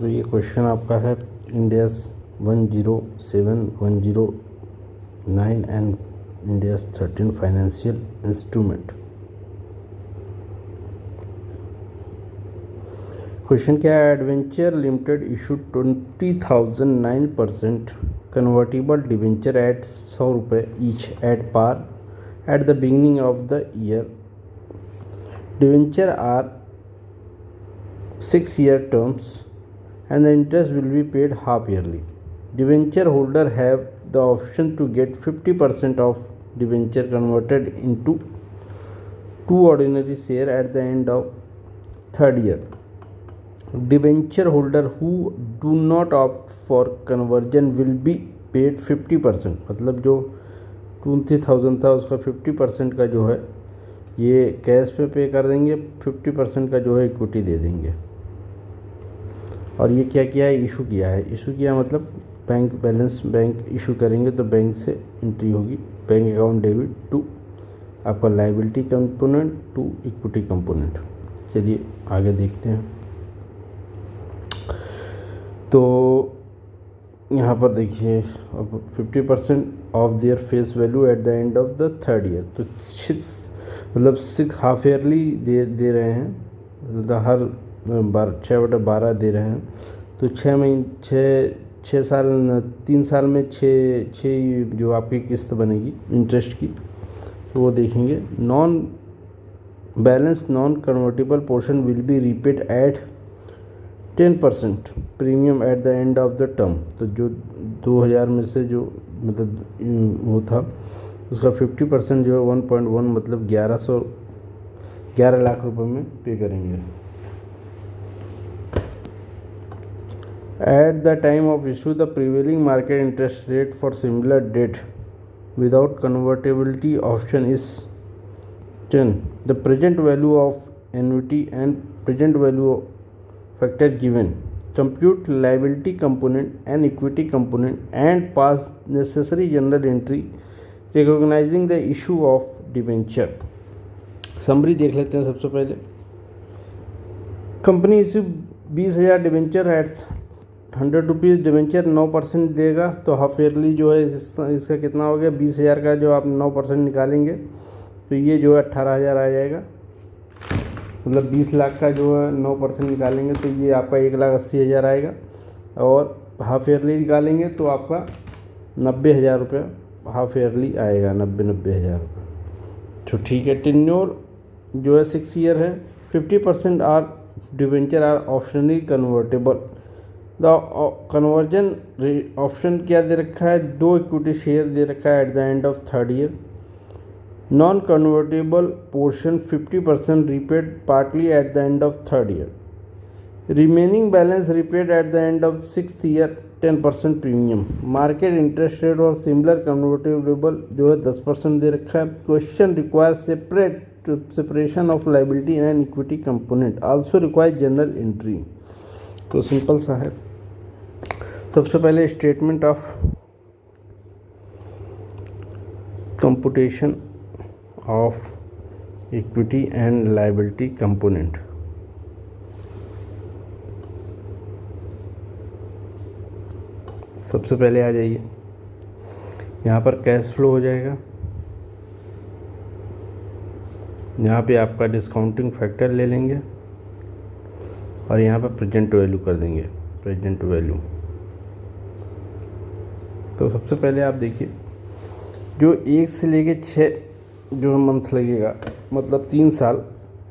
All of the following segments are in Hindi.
तो ये क्वेश्चन आपका है India's 107-109 and India's 13 financial instrument. Question क्या है? Adventure limited issue 20,009% convertible debenture at 100 रुपये each at par at the beginning of the year. Debenture are 6-year terms and the interest will be paid half yearly. Debenture holder have the option to get 50% of debenture converted into 2 ordinary share at the end of third year. Debenture holder who do not opt for conversion will be paid 50%, मतलब जो 20,000 था उसका 50% का जो है ये कैश पे पे कर देंगे, 50% का जो है इक्विटी दे देंगे। और ये क्या किया है? इशू किया है। इशू किया मतलब बैंक बैलेंस बैंक इशू करेंगे तो बैंक से एंट्री होगी, बैंक अकाउंट डेबिट टू आपका liability component to equity component. चलिए आगे देखते हैं। तो यहाँ पर देखिए अब 50% of their face value eight the end of the third year, तो 6 हाफ ईयरली दे रहे हैं, हर 6/12 दे रहे हैं। तो 6 साल 3 साल में 6 जो आपकी किस्त बनेगी इंटरेस्ट की, तो वो देखेंगे। Non balance non convertible portion will be repaid at 10% premium at the end of the term. तो जो 2000 में से जो मतलब वो था उसका 50% जो है 1.1 मतलब 11 लाख रुपए में पे करेंगे। At the time of issue, the prevailing market interest rate for similar debt without convertibility option is 10. The present value of annuity and present value factor given. Compute liability component and equity component and pass necessary journal entry recognizing the issue of debenture. Summary देख लेते हैं। सबसे पहले company issue 20,000 debenture at 100 rupees debenture 9% देगा, तो हाफ ईयरली जो है इसका कितना हो गया? 20,000 का जो आप 9% निकालेंगे तो ये जो है 18,000 आ जाएगा। मतलब 20 लाख का जो है 9% निकालेंगे तो ये आपका 1,80,000 आएगा, और हाफ ईयरली निकालेंगे तो आपका 90,000 रुपये हाफ ईयरली आएगा, 90,000 रुपये। तो ठीक है। टेन्योर जो है 6 ईयर है। 50% are debenture are optionally convertible. The conversion option क्या दे रखा है? 2 इक्विटी शेयर दे रखा है eight the end of third year. Non convertible portion 50% repaid partly eight the end of third year. Remaining balance repaid eight the end of 6th year 10% premium. Market interest rate और सिमिलर कन्वर्टेबल जो है 10% दे रखा है। Question require separation of liability and equity component, also require general entry. तो सिंपल सा है। सबसे पहले statement of computation of equity and liability component. सबसे पहले आ जाइए, यहाँ पर कैश फ्लो हो जाएगा। यहाँ पे आपका डिस्काउंटिंग फैक्टर ले लेंगे और यहाँ पर प्रेजेंट वैल्यू कर देंगे, प्रेजेंट वैल्यू। तो सबसे पहले आप देखिए जो 1 से लेके 6 जो मंथ लगेगा, मतलब 3 साल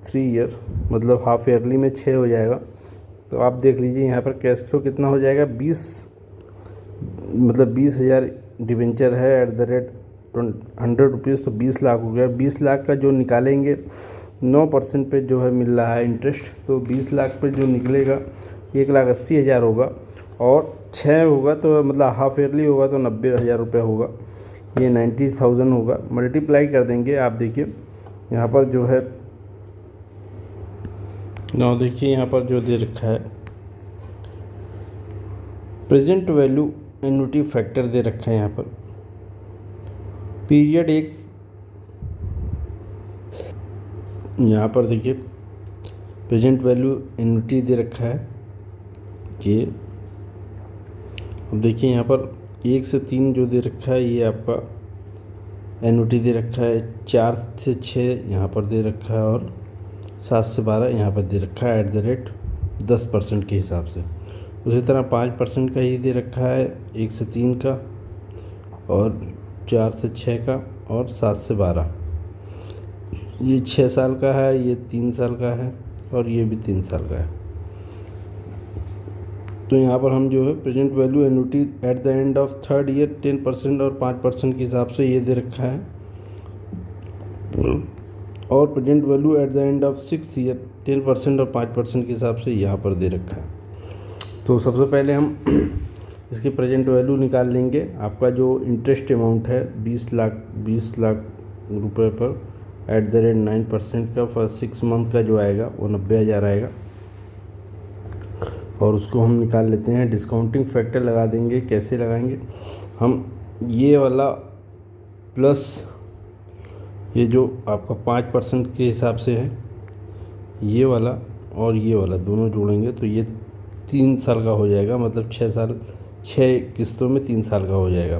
3 ईयर, मतलब हाफ ईयरली में 6 हो जाएगा। तो आप देख लीजिए यहाँ पर कैश फ्लो कितना हो जाएगा? 20,000 डिवेंचर है एट द रेट 100 रुपीज़, तो 20 लाख हो गया। 20 लाख का जो निकालेंगे 9% पे जो है मिल रहा है इंटरेस्ट, तो 20 लाख पे जो निकलेगा 1,80,000 होगा, और 6 होगा तो मतलब हाफ ईयरली होगा तो 90,000 रुपये होगा, ये 90,000 होगा। मल्टीप्लाई कर देंगे। आप देखिए यहाँ पर जो है ना, देखिए यहाँ पर जो दे रखा है प्रेजेंट वैल्यू एन्युटी फैक्टर दे रखा है। यहाँ पर पीरियड एक, यहाँ पर देखिए प्रेजेंट वैल्यू एन्युटी दे रखा है कि अब देखिए यहाँ पर 1 से 3 जो दे रखा है ये आपका एन्युटी दे रखा है, 4 से 6 यहाँ पर दे रखा है और 7 से 12 यहाँ पर दे रखा है @ 10% के हिसाब से। उसी तरह 5% का ही दे रखा है 1 से 3 का और 4 से 6 का और 7 से 12। ये 6 साल का है, ये 3 साल का है और ये भी 3 साल का है। तो यहाँ पर हम जो है present value annuity eight the end of 3rd year 10% और 5% के हिसाब से ये दे रखा है, और present value eight the end of 6th year 10% और 5% के हिसाब से यहाँ पर दे रखा है। तो सबसे पहले हम इसकी प्रेजेंट वैल्यू निकाल लेंगे। आपका जो इंटरेस्ट अमाउंट है 20 लाख रुपए पर @ 9% का फॉर 6 मंथ का जो आएगा वो 90,000 आएगा, और उसको हम निकाल लेते हैं। डिस्काउंटिंग फैक्टर लगा देंगे। कैसे लगाएंगे हम, ये वाला प्लस ये जो आपका 5% के हिसाब से है ये वाला और ये वाला दोनों जोड़ेंगे तो ये 3 साल का हो जाएगा, मतलब 6 किस्तों में 3 साल का हो जाएगा।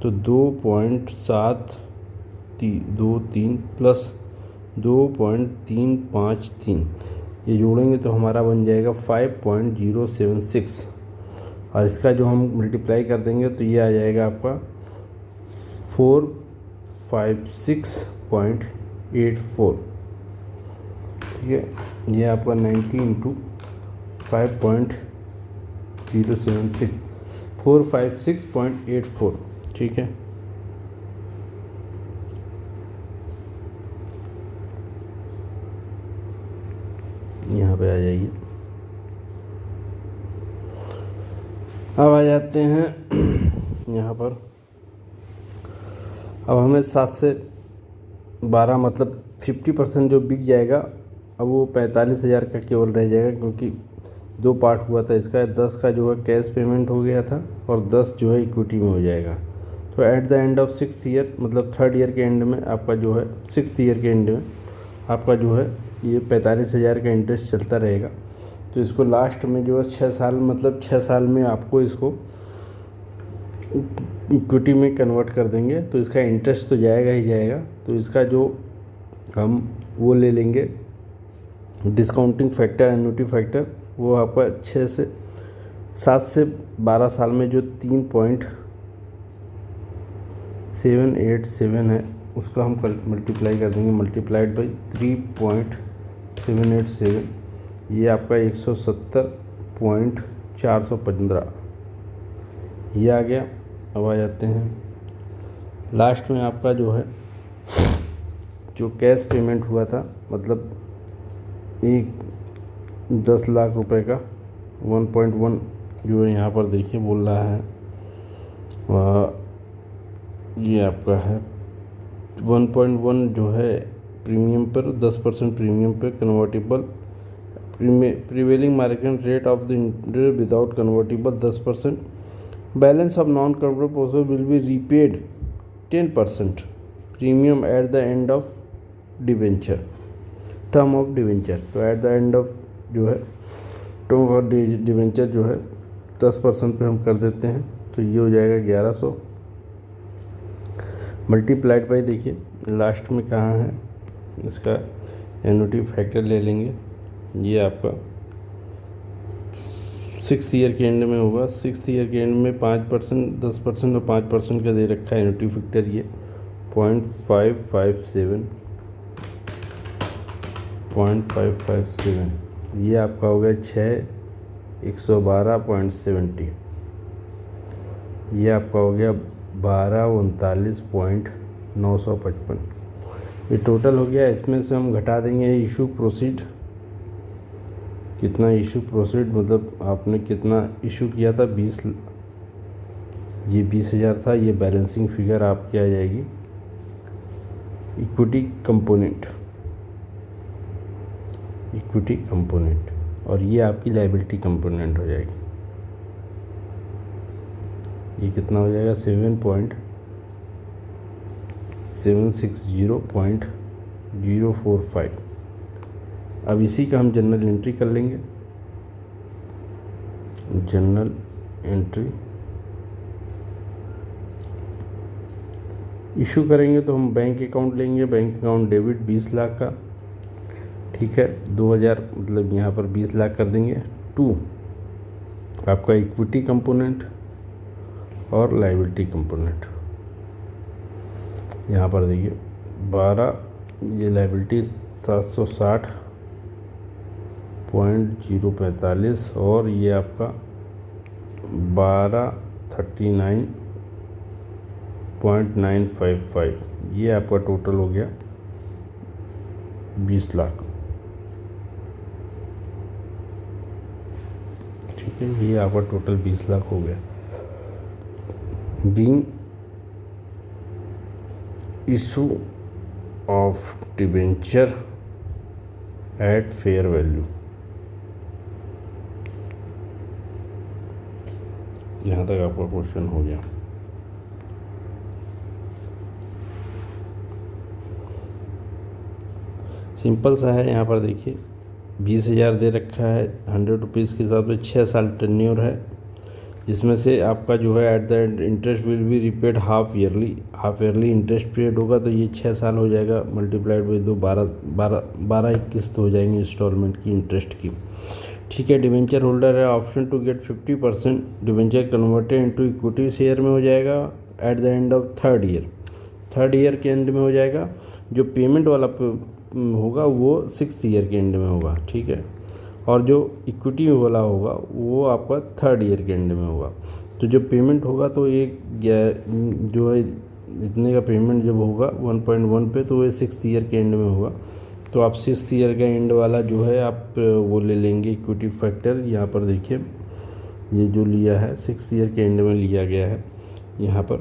तो 2.723 प्लस 2.353 ये जोड़ेंगे तो हमारा बन जाएगा 5.076, और इसका जो हम मल्टीप्लाई कर देंगे तो ये आ जाएगा आपका 456.84। ठीक है, ये आपका 90 × 5.076 456.84। ठीक है, यहाँ पे आ जाइए। अब आ जाते हैं यहाँ पर। अब हमें 7 से 12 मतलब 50% जो बिक जाएगा, अब वो 45,000 का केवल रह जाएगा, क्योंकि 2 पार्ट हुआ था इसका। 10 का जो है कैश पेमेंट हो गया था और 10 जो है इक्विटी में हो जाएगा। तो eight the end of 6th year मतलब 3rd ईयर के एंड में आपका जो है 6th ईयर के एंड में आपका जो है ये 45,000 का इंटरेस्ट चलता रहेगा। तो इसको लास्ट में जो है 6 साल मतलब 6 साल में आपको इसको इक्विटी में कन्वर्ट कर देंगे, तो इसका इंटरेस्ट तो जाएगा ही जाएगा। तो इसका जो हम वो ले लेंगे डिस्काउंटिंग फैक्टर, एन्युटी फैक्टर, वो आपका 7 से 12 साल में जो 3.787 है उसका हम मल्टीप्लाई कर देंगे, मल्टीप्लाइड बाई 3.787, ये आपका 170.415 ये आ गया। अब आ जाते हैं लास्ट में आपका जो है जो कैश पेमेंट हुआ था, मतलब 10 लाख रुपए का 1.1 जो है यहाँ पर देखिए बोल रहा है, ये आपका है 1.1 जो है प्रीमियम पर 10% प्रीमियम पर convertible prevailing market rate of the interest without convertible 10%, balance of non convertible portion will be repaid 10% premium at the end of debenture, term of debenture. तो एट द एंड ऑफ जो है टर्म ऑफ डिवेंचर जो है 10% पे हम कर देते हैं, तो ये हो जाएगा 1100 मल्टीप्लाइड बाई, देखिए लास्ट में कहाँ है इसका एन्युटी फैक्टर ले लेंगे, ये आपका 6th ईयर के एंड में होगा। 6th ईयर के एंड में 5%, 10% और 5% का दे रखा है एन्युटी फैक्टर, ये 0.557 ये आपका हो गया 112.70, ये आपका हो गया 1239.955, ये टोटल हो गया। इसमें से हम घटा देंगे इशू प्रोसीड, कितना इशू प्रोसीड मतलब आपने कितना इशू किया था 20, ये 20,000 था, ये बैलेंसिंग फिगर आपकी आ जाएगी इक्विटी कंपोनेंट, और ये आपकी लायबिलिटी कंपोनेंट हो जाएगी। ये कितना हो जाएगा 760.045। अब इसी का हम जनरल एंट्री कर लेंगे। जनरल एंट्री इशू करेंगे तो हम बैंक अकाउंट लेंगे, बैंक अकाउंट डेबिट 20 लाख का, ठीक है, 2000 मतलब यहाँ पर 20 लाख कर देंगे। 2 आपका इक्विटी कंपोनेंट और लायबिलिटी कंपोनेंट। यहाँ पर देखिए 12 ये लायबिलिटी 760.045 और ये आपका 1239.955, ये आपका टोटल हो गया 20 लाख, ठीक है, ये आपका टोटल 20 लाख हो गया। Being issue of debenture at fair value, यहाँ तक आपका क्वेश्चन हो गया। सिंपल सा है, यहाँ पर देखिए 20,000 दे रखा है, 100 रुपीज़ के हिसाब से 6 साल टेन्योर है, जिसमें से आपका जो है eight the and interest will be repaid half yearly interest period होगा, तो ये 6 साल हो जाएगा, मल्टीप्लाइड बाई 2 12 किस्त हो जाएंगी इंस्टॉलमेंट की इंटरेस्ट की, ठीक है। डिवेंचर होल्डर है option to get 50% debenture converted into equity share में हो जाएगा at the end of third year के एंड में हो जाएगा। जो पेमेंट वाला होगा वो 6th ईयर के एंड में होगा, ठीक है, और जो इक्विटी वाला होगा वो आपका 3rd ईयर के एंड में होगा। तो जब पेमेंट होगा तो एक जो है इतने का पेमेंट जब होगा 1.1 पे, तो ये 6th ईयर के एंड में होगा। तो आप 6th ईयर का एंड वाला जो है आप वो ले लेंगे इक्विटी फैक्टर। यहाँ पर देखिए ये जो लिया है 6th ईयर के एंड में लिया गया है, यहाँ पर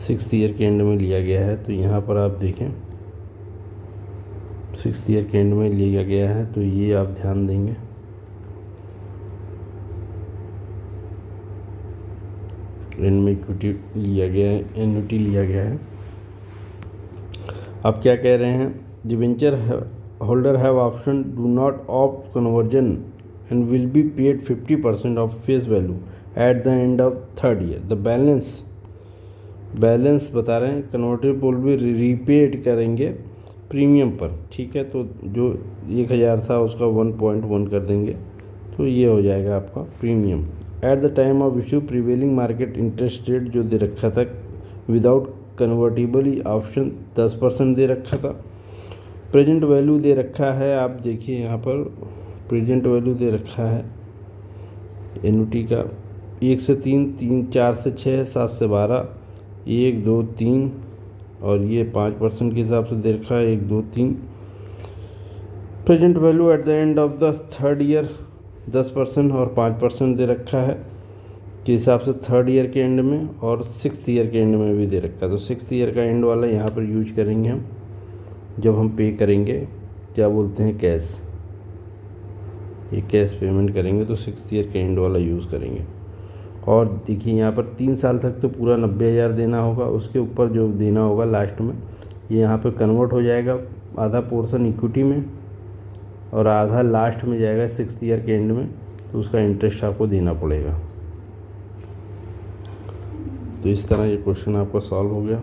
6th ईयर के एंड में लिया गया है। तो यहाँ पर आप देखें 6th ईयर के एंड में लिया गया है, तो ये आप ध्यान देंगे। एंड में इक्विटी लिया गया है, एन्युटी लिया गया है। अब क्या कह रहे हैं, debenture holder have option do not opt conversion and will be paid 50% of face value eight the end of 3rd year. The balance बता रहे हैं कन्वर्टेबल भी रीपेड करेंगे प्रीमियम पर, ठीक है। तो जो 1000 था उसका 1.1 कर देंगे, तो ये हो जाएगा आपका premium. At the time of issue prevailing market interest rate जो दे रखा था विदाउट कन्वर्टेबल ऑप्शन 10% दे रखा था। प्रेजेंट वैल्यू दे रखा है, आप देखिए यहाँ पर प्रेजेंट वैल्यू दे रखा है एन्युटी का 1 से 3, 4 से 6, 7 से 12, 1 2 3 और ये 5% के हिसाब से दे रखा है 1 2 3। Present value eight the end of the 3rd year 10% और 5% दे रखा है के हिसाब से 3rd ईयर के एंड में, और 6th ईयर के एंड में भी दे रखा है। तो 6th ईयर का एंड वाला यहाँ पर यूज करेंगे हम जब हम पे करेंगे, क्या बोलते हैं, कैश, ये कैश पेमेंट करेंगे तो 6th ईयर के एंड वाला यूज़ करेंगे। और देखिए यहाँ पर 3 साल तक तो पूरा 90,000 देना होगा, उसके ऊपर जो देना होगा लास्ट में ये यहाँ पर कन्वर्ट हो जाएगा, आधा पोर्शन इक्विटी में और आधा लास्ट में जाएगा 6th ईयर के एंड में, तो उसका इंटरेस्ट आपको देना पड़ेगा। तो इस तरह ये क्वेश्चन आपका सॉल्व हो गया।